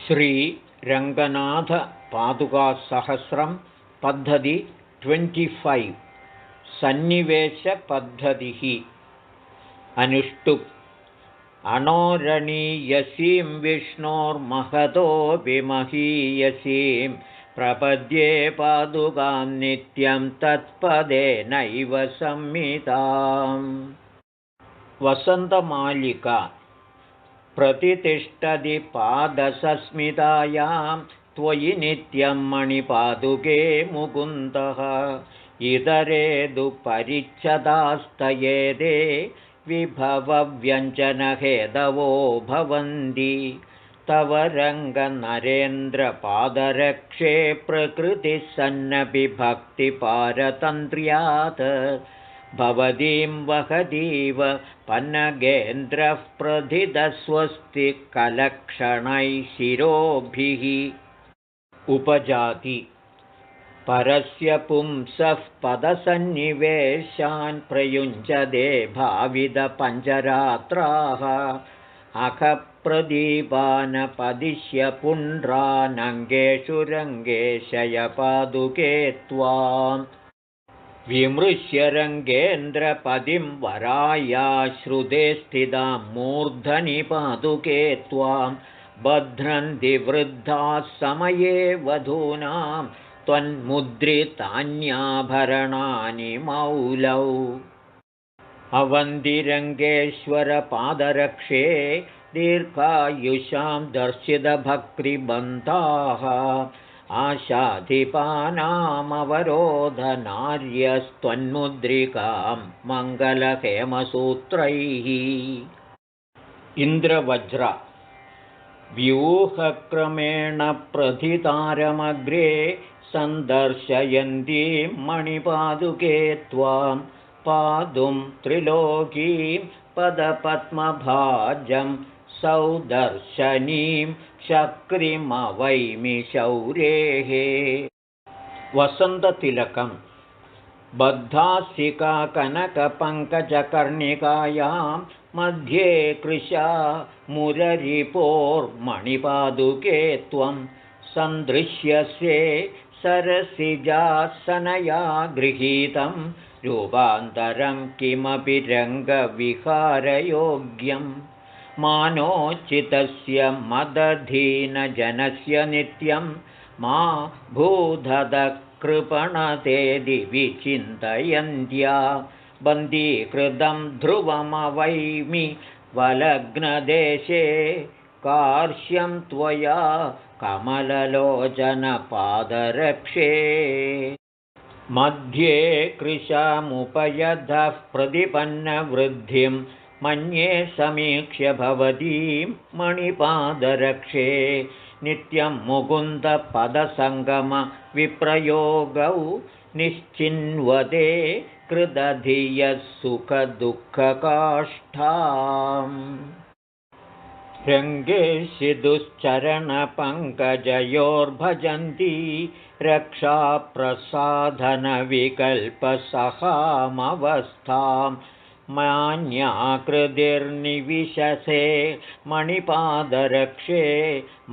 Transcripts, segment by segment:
श्रीरङ्गनाथपादुकासहस्रं पद्धति 25 सन्निवेशपद्धतिः अनुष्टुप् अणोरणीयसीं विष्णोर्महतोऽपि महीयसीं प्रपद्ये पादुकां नित्यं तत्पदेनैव संहिताम्। वसन्तमालिका प्रतितिष्ठति पादसस्मितायां त्वयि नित्यं मणिपादुके मुकुन्दः इतरेदु परिच्छदास्तयेदे विभवव्यञ्जनहेतवो भवन्ति तव रङ्गनरेन्द्रपादरक्षे प्रकृतिः सन्नपि भक्तिपारतन्त्र्यात् भवतीं वहतीव पन्नगेन्द्रः प्रथितस्वस्ति कलक्षणैः शिरोभिः उपजाति परस्य पुंसः पदसन्निवेशान् प्रयुञ्जते भावितपञ्चरात्राः अखप्रदीपानपदिश्य पुण्ड्रानङ्गेषु रङ्गेशयपादुके त्वाम् विमृश्य रङ्गेन्द्रपदिं वराया श्रुते स्थितां मूर्धनि पादुके त्वां बध्नन्ति वृद्धाः समये वधूनां त्वन्मुद्रितान्याभरणानि मौलौ अवन्तिरङ्गेश्वरपादरक्षे दीर्घायुषां दर्शितभक्तिबन्धाः आशाधिपानामवरोधनार्यस्त्वन्मुद्रिकां मङ्गलहेमसूत्रैः इन्द्रवज्र व्यूहक्रमेण प्रथितारमग्रे सन्दर्शयन्तीं मणिपादुके त्वां पादुं त्रिलोकीं पदपद्मभाजं सौदर्शनीं शक्रिमवैमि शौरेः वसन्ततिलकं बद्धासिका कनकपङ्कजकर्णिकायां मध्ये कृशा मुररिपोर्मणिपादुके त्वं सन्दृश्यसे सरसिजासनया गृहीतं रूपान्तरं किमपि रङ्गविहारयोग्यं मानोचितस्य मदधीनजनस्य नित्यं मा भूधदकृपणते दिवि चिन्तयन्त्या बन्दीकृतं ध्रुवमवैमि वलग्नदेशे कार्श्यं त्वया कमललोचनपादरक्षे मध्ये कृशामुपयधः प्रतिपन्नवृद्धिं मन्ये समीक्ष्य भवतीं मणिपादरक्षे नित्यं मुकुन्दपदसङ्गमविप्रयोगौ निश्चिन्वते कृतधियः सुखदुःखकाष्ठाम् रङ्गेशिदुश्चरणपङ्कजयोर्भजन्ती रक्षाप्रसाधनविकल्पसहामवस्थां मान्याकृतिर्निविशसे मणिपादरक्षे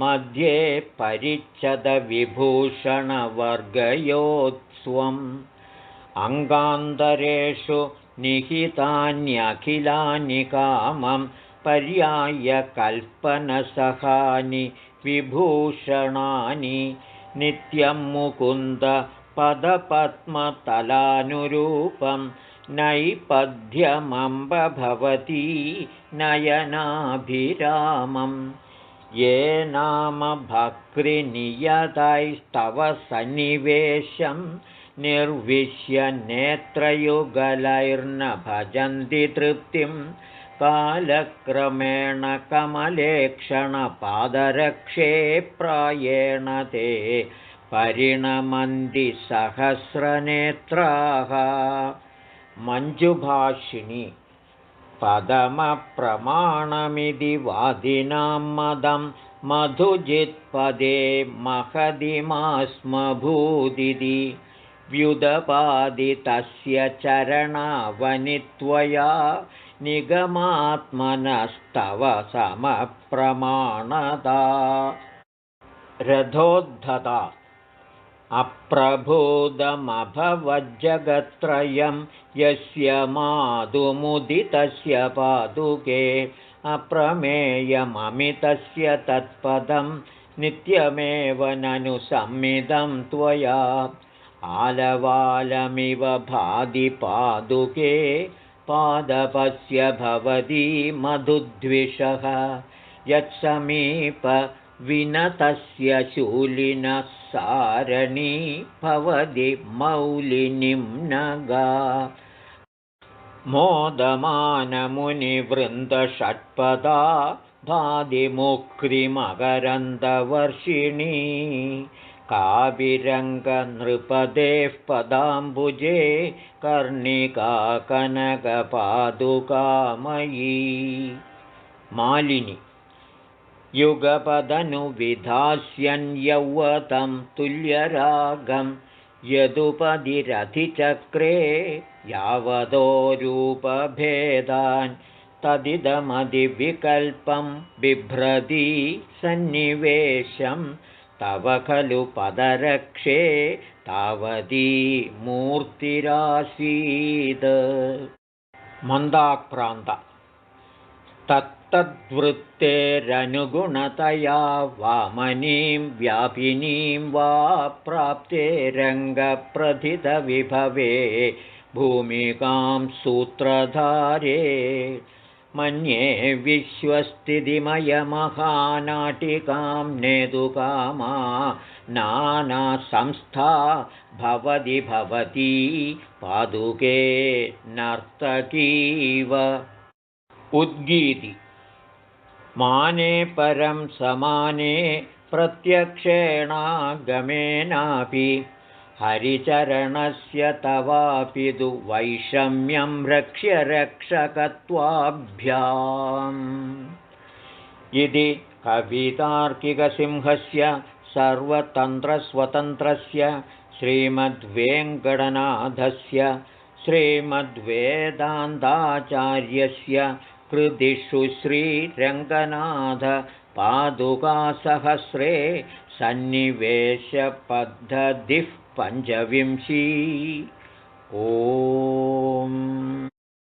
मध्ये परिच्छदविभूषणवर्गयोत्स्वम् अङ्गान्तरेषु निहितान्यखिलानि कामं पर्याय कल्पनसहानि विभूषणानि नित्यं मुकुन्द पदपद्मतलानुरूपं नैपथ्यमम्ब भवती नयनाभिरामं ये नाम भक्तिनियतैस्तव सन्निवेशं निर्विश्य नेत्रयुगलैर्न भजन्ति तृप्तिं कालक्रमेण कमलेक्षणपादरक्षे प्रायेण ते परिणमन्ति सहस्रनेत्राः मञ्जुभाषिणी पदमप्रमाणमिति वादिनां मदं मधुजित्पदे महदिमास्मभूदिति व्युदपादितस्य चरणावनित्वया निगमात्मनस्तव समप्रमाणता रथोद्धता अप्रभूतमभवज्जगत्त्रयं यस्य मातुमुदितस्य पादुके अप्रमेयममितस्य तत्पदं नित्यमेव ननु संमिदं त्वया आलवालमिव भाति पादुके पादपस्य भवति मधुद्विषः यत्समीपविनतस्य शूलिनः सारणी भवति मौलिनिम्नगा मोदमानमुनिवृन्दषट्पदा भातिमुक्तिमकरन्दवर्षिणी काविरङ्गनृपतेः पदाम्बुजे कर्णिका कनकपादुकामयी मालिनी युगपदनुविधास्यन् यौवतं तुल्यरागं यदुपधिरधिचक्रे यावदो रूपभेदान् तदिदमधिविकल्पं बिभ्रती सन्निवेशं तव खलु पदरक्षे तावती मूर्तिरासीत् मन्दाक्रान्त तत्तद्वृत्तेरनुगुणतया वामनीं व्यापिनीं वा प्राप्ते रङ्गप्रथितविभवे भूमिकां सूत्रधारे मन्ये विश्वस्थितिमयमहानाटिकां नेतुकामा नानासंस्था भवति पादुके नर्तकीव उद्गीति माने परं समाने प्रत्यक्षेणागमेनापि हरिचरणस्य तवापि तु वैषम्यं रक्ष्य रक्षकत्वाभ्याम् इति कवितार्किकसिंहस्य सर्वतन्त्रस्वतन्त्रस्य श्रीमद्वेङ्कटनाथस्य श्रीमद्वेदान्ताचार्यस्य कृतिषु श्रीरङ्गनाथ पादुकासहस्रे सन्निवेशपद्धतिः 25 ॐ